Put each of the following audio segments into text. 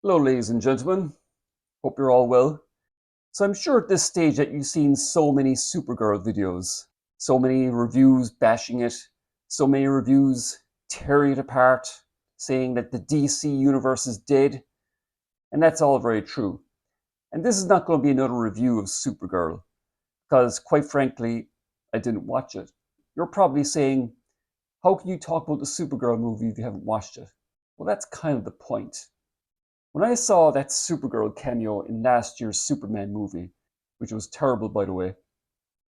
Hello, ladies and gentlemen. Hope you're all well. So I'm sure at this stage that you've seen so many Supergirl videos, so many reviews bashing it, so many reviews tearing it apart, saying that the DC universe is dead, and that's all very true. And this is not going to be another review of Supergirl, because quite frankly, I didn't watch it. You're probably saying, how can you talk about the Supergirl movie if you haven't watched it? Well, that's kind of the point. When I saw that Supergirl cameo in last year's Superman movie, which was terrible by the way,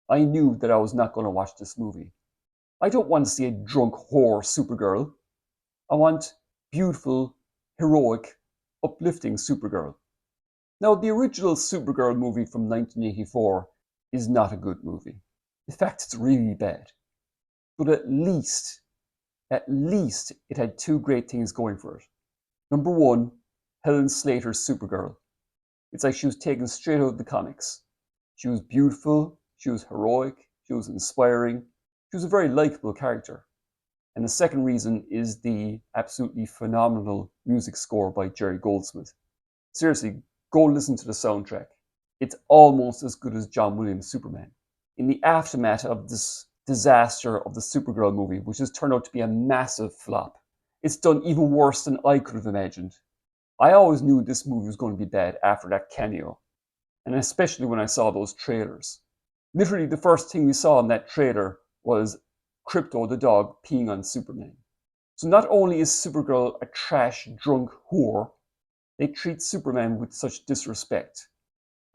I knew that I was not going to watch this movie. I don't want to see a drunk whore Supergirl. I want beautiful, heroic, uplifting Supergirl. Now, the original Supergirl movie from 1984 is not a good movie. In fact, it's really bad. But at least it had two great things going for it. Number one, Helen Slater's Supergirl. It's like she was taken straight out of the comics. She was beautiful, she was heroic, she was inspiring, she was a very likable character. And the second reason is the absolutely phenomenal music score by Jerry Goldsmith. Seriously, go listen to the soundtrack. It's almost as good as John Williams' Superman. In the aftermath of this disaster of the Supergirl movie, which has turned out to be a massive flop, it's done even worse than I could have imagined. I always knew this movie was going to be bad after that cameo, and especially when I saw those trailers. Literally, the first thing we saw in that trailer was Crypto the dog peeing on Superman. So not only is Supergirl a trash, drunk whore, they treat Superman with such disrespect,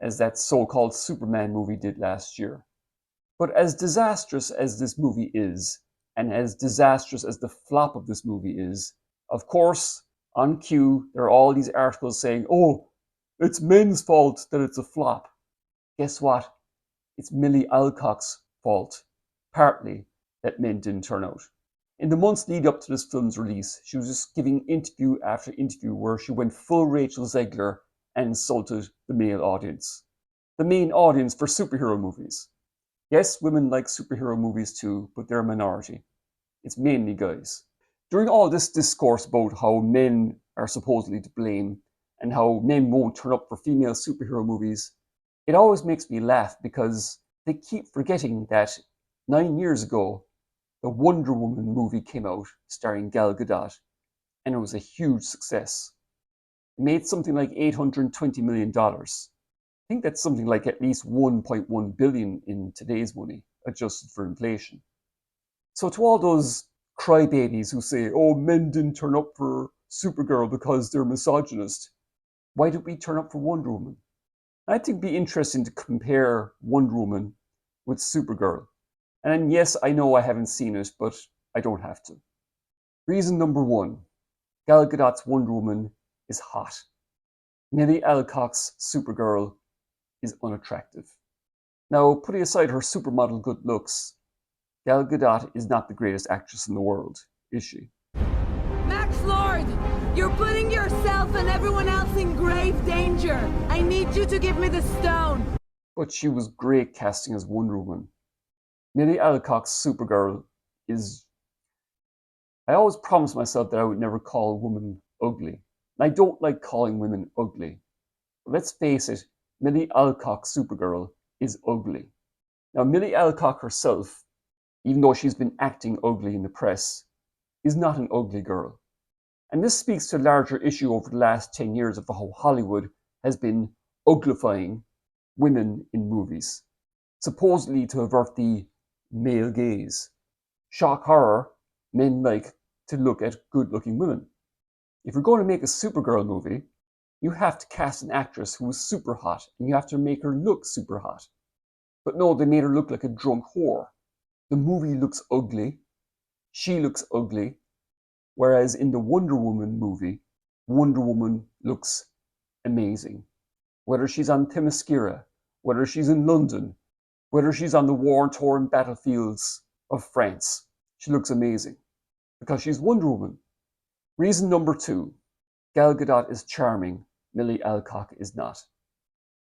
as that so-called Superman movie did last year. But as disastrous as this movie is, and as disastrous as the flop of this movie is, of course, on cue, there are all these articles saying, oh, it's men's fault that it's a flop. Guess what? It's Milly Alcock's fault, partly, that men didn't turn out. In the months lead up to this film's release, she was just giving interview after interview where she went full Rachel Zegler and insulted the male audience. The main audience for superhero movies. Yes, women like superhero movies too, but they're a minority. It's mainly guys. During all this discourse about how men are supposedly to blame and how men won't turn up for female superhero movies, it always makes me laugh because they keep forgetting that 9 years ago, the Wonder Woman movie came out starring Gal Gadot, and it was a huge success. It made something like $820 million. I think that's something like at least 1.1 billion in today's money, adjusted for inflation. So to all those crybabies who say, oh, men didn't turn up for Supergirl because they're misogynist, why did we turn up for Wonder Woman? I think it'd be interesting to compare Wonder Woman with Supergirl. And yes, I know I haven't seen it, but I don't have to. Reason number one, Gal Gadot's Wonder Woman is hot. Milly Alcock's Supergirl is unattractive. Now, putting aside her supermodel good looks, Gal Gadot is not the greatest actress in the world, is she? Max Lord, you're putting yourself and everyone else in grave danger. I need you to give me the stone. But she was great casting as Wonder Woman. Milly Alcock's Supergirl is... I always promised myself that I would never call a woman ugly. And I don't like calling women ugly. But let's face it, Milly Alcock's Supergirl is ugly. Now, Milly Alcock herself, even though she's been acting ugly in the press, is not an ugly girl. And this speaks to a larger issue over the last 10 years of how Hollywood has been uglifying women in movies, supposedly to avert the male gaze. Shock horror, men like to look at good-looking women. If you're going to make a Supergirl movie, you have to cast an actress who is super hot, and you have to make her look super hot. But no, they made her look like a drunk whore. The movie looks ugly, she looks ugly, whereas in the Wonder Woman movie, Wonder Woman looks amazing. Whether she's on Themyscira, whether she's in London, whether she's on the war-torn battlefields of France, she looks amazing. Because she's Wonder Woman. Reason number two, Gal Gadot is charming, Milly Alcock is not.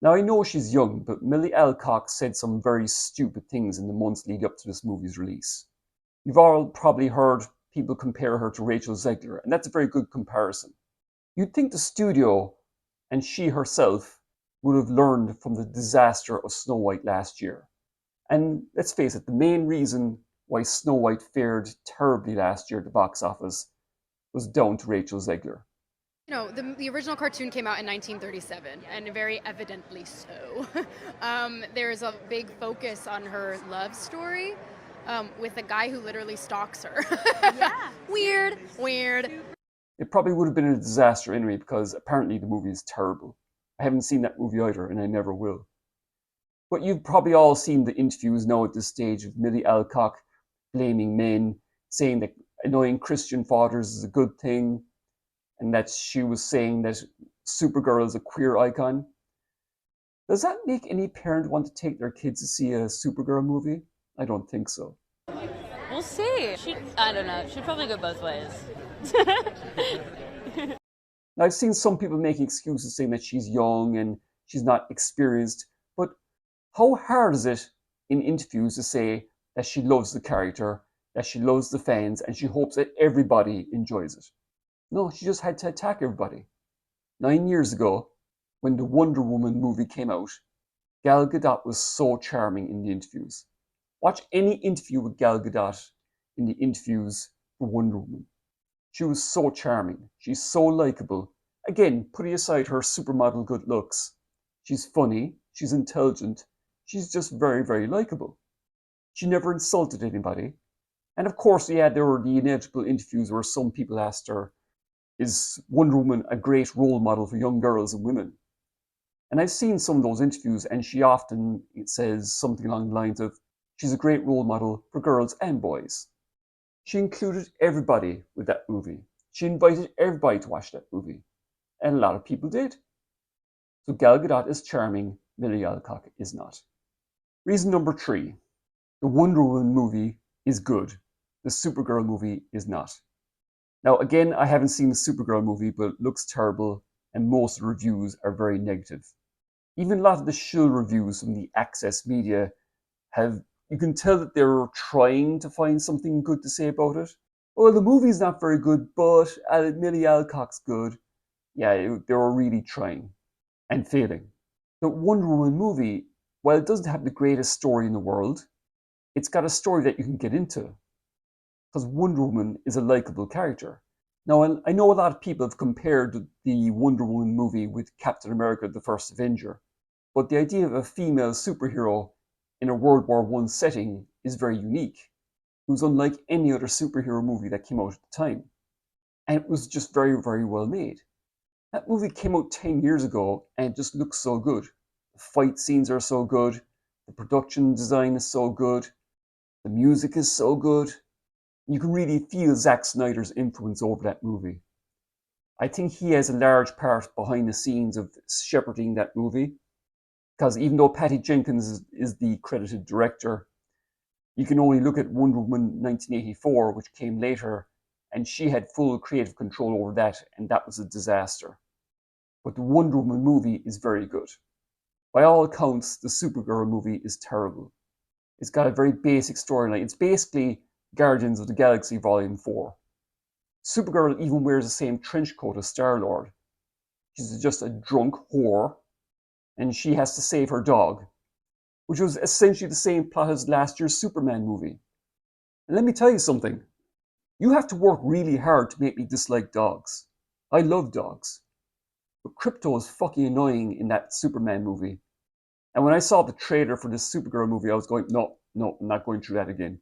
Now I know she's young, but Milly Alcock said some very stupid things in the months lead up to this movie's release. You've all probably heard people compare her to Rachel Zegler, and that's a very good comparison. You'd think the studio and she herself would have learned from the disaster of Snow White last year. And let's face it, the main reason why Snow White fared terribly last year at the box office was down to Rachel Zegler. You know, the original cartoon came out in 1937, and very evidently so. There's a big focus on her love story with a guy who literally stalks her. Yeah. Weird. It probably would have been a disaster anyway because apparently the movie is terrible. I haven't seen that movie either and I never will. But you've probably all seen the interviews now at this stage of Milly Alcock blaming men, saying that annoying Christian fathers is a good thing, and that she was saying that Supergirl is a queer icon. Does that make any parent want to take their kids to see a Supergirl movie? I don't think so. We'll see. I don't know. She'd probably go both ways. Now, I've seen some people making excuses saying that she's young and she's not experienced, but how hard is it in interviews to say that she loves the character, that she loves the fans, and she hopes that everybody enjoys it? No, she just had to attack everybody. 9 years ago, when the Wonder Woman movie came out, Gal Gadot was so charming in the interviews. Watch any interview with Gal Gadot in the interviews for Wonder Woman. She was so charming. She's so likable. Again, putting aside her supermodel good looks, she's funny, she's intelligent, she's just very, very likable. She never insulted anybody. And of course, yeah, there were the inevitable interviews where some people asked her, is Wonder Woman a great role model for young girls and women? And I've seen some of those interviews, and she often says something along the lines of, she's a great role model for girls and boys. She included everybody with that movie. She invited everybody to watch that movie. And a lot of people did. So Gal Gadot is charming, Milly Alcock is not. Reason number 3. The Wonder Woman movie is good. The Supergirl movie is not. Now again, I haven't seen the Supergirl movie, but it looks terrible and most of the reviews are very negative. Even a lot of the shill reviews from the Access media you can tell that they're trying to find something good to say about it. Well, the movie's not very good, but Milly Alcock's good. Yeah, they were really trying and failing. The Wonder Woman movie, while it doesn't have the greatest story in the world, it's got a story that you can get into. Because Wonder Woman is a likable character. Now, I know a lot of people have compared the Wonder Woman movie with Captain America, the First Avenger, but the idea of a female superhero in a World War I setting is very unique. It was unlike any other superhero movie that came out at the time. And it was just very, very well made. That movie came out 10 years ago and it just looks so good. The fight scenes are so good. The production design is so good. The music is so good. You can really feel Zack Snyder's influence over that movie. I think he has a large part behind the scenes of shepherding that movie. Because even though Patty Jenkins is the credited director, you can only look at Wonder Woman 1984, which came later, and she had full creative control over that, and that was a disaster. But the Wonder Woman movie is very good. By all accounts, the Supergirl movie is terrible. It's got a very basic storyline. It's basically Guardians of the Galaxy Volume 4. Supergirl even wears the same trench coat as Star-Lord. She's just a drunk whore, and she has to save her dog, which was essentially the same plot as last year's Superman movie. And let me tell you something. You have to work really hard to make me dislike dogs. I love dogs. But Krypto is fucking annoying in that Superman movie. And when I saw the trailer for this Supergirl movie, I was going, no, I'm not going through that again.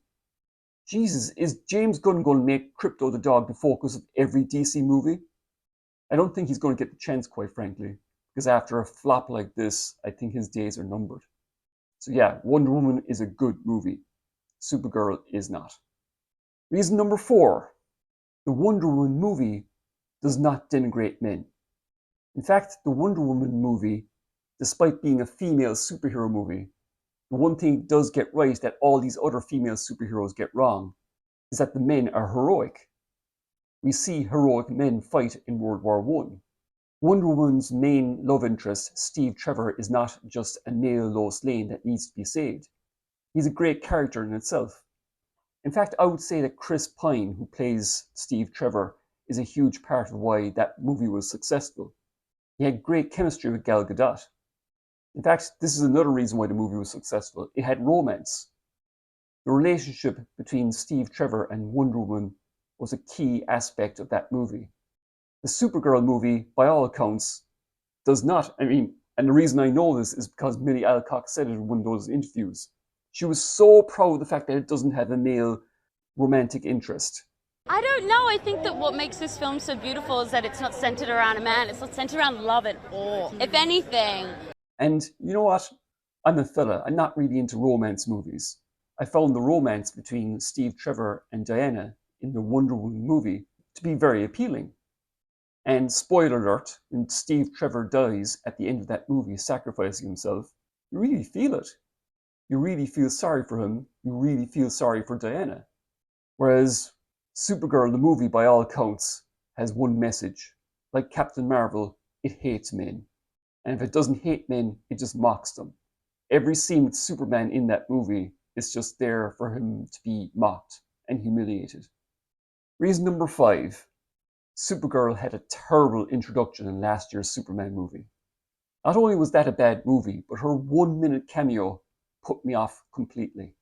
Jesus, is James Gunn going to make Krypto the dog the focus of every DC movie? I don't think he's going to get the chance, quite frankly. Because after a flop like this, I think his days are numbered. So yeah, Wonder Woman is a good movie. Supergirl is not. Reason number 4. The Wonder Woman movie does not denigrate men. In fact, the Wonder Woman movie, despite being a female superhero movie, the one thing it does get right that all these other female superheroes get wrong is that the men are heroic. We see heroic men fight in World War I. Wonder Woman's main love interest, Steve Trevor, is not just a male Lois Lane that needs to be saved. He's a great character in itself. In fact, I would say that Chris Pine, who plays Steve Trevor, is a huge part of why that movie was successful. He had great chemistry with Gal Gadot. In fact, this is another reason why the movie was successful. It had romance. The relationship between Steve Trevor and Wonder Woman was a key aspect of that movie. The Supergirl movie, by all accounts, does not, and the reason I know this is because Milly Alcock said it in one of those interviews. She was so proud of the fact that it doesn't have a male romantic interest. I don't know. I think that what makes this film so beautiful is that it's not centered around a man. It's not centered around love at all. If anything. And you know what? I'm a fella. I'm not really into romance movies. I found the romance between Steve Trevor and Diana in the Wonder Woman movie to be very appealing. And spoiler alert, when Steve Trevor dies at the end of that movie, sacrificing himself, you really feel it. You really feel sorry for him. You really feel sorry for Diana. Whereas Supergirl, the movie, by all accounts, has one message. Like Captain Marvel, it hates men. And if it doesn't hate men, it just mocks them. Every scene with Superman in that movie is just there for him to be mocked and humiliated. Reason number 5. Supergirl had a terrible introduction in last year's Superman movie. Not only was that a bad movie, but her 1-minute cameo put me off completely.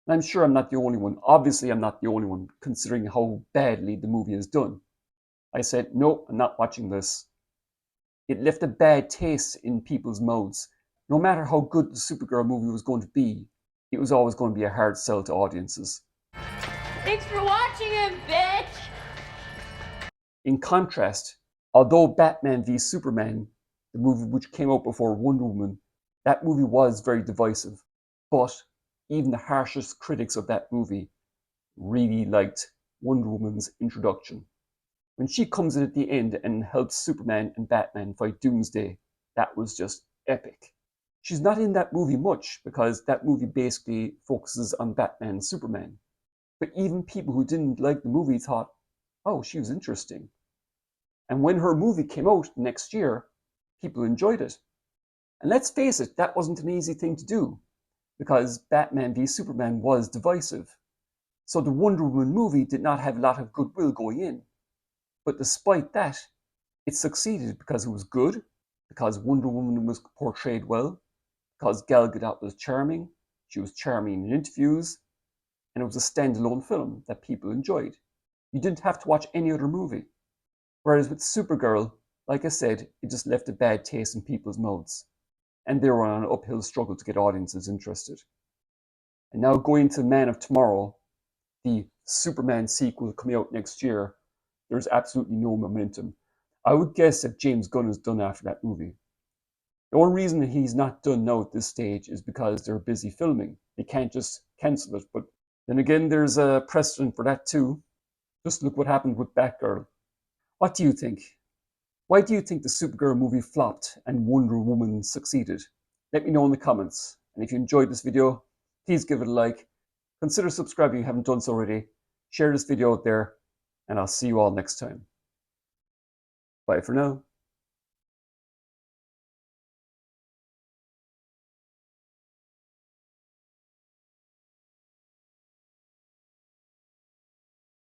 And I'm sure I'm not the only one. Obviously, I'm not the only one, considering how badly the movie is done. I said, no, I'm not watching this. It left a bad taste in people's mouths. No matter how good the Supergirl movie was going to be, it was always going to be a hard sell to audiences. Thanks for watching him, bitch! In contrast, although Batman v Superman, the movie which came out before Wonder Woman, that movie was very divisive. But even the harshest critics of that movie really liked Wonder Woman's introduction. When she comes in at the end and helps Superman and Batman fight Doomsday, that was just epic. She's not in that movie much because that movie basically focuses on Batman and Superman. But even people who didn't like the movie thought, oh, she was interesting. And when her movie came out next year, people enjoyed it. And let's face it, that wasn't an easy thing to do because Batman v Superman was divisive. So the Wonder Woman movie did not have a lot of goodwill going in. But despite that, it succeeded because it was good, because Wonder Woman was portrayed well, because Gal Gadot was charming, she was charming in interviews, and it was a standalone film that people enjoyed. You didn't have to watch any other movie. Whereas with Supergirl, like I said, it just left a bad taste in people's mouths. And they were on an uphill struggle to get audiences interested. And now going to Man of Tomorrow, the Superman sequel coming out next year, there's absolutely no momentum. I would guess that James Gunn is done after that movie. The only reason that he's not done now at this stage is because they're busy filming. They can't just cancel it. But then again, there's a precedent for that too. Just look what happened with Batgirl. What do you think? Why do you think the Supergirl movie flopped and Wonder Woman succeeded? Let me know in the comments. And if you enjoyed this video, please give it a like. Consider subscribing if you haven't done so already. Share this video out there, and I'll see you all next time. Bye for now.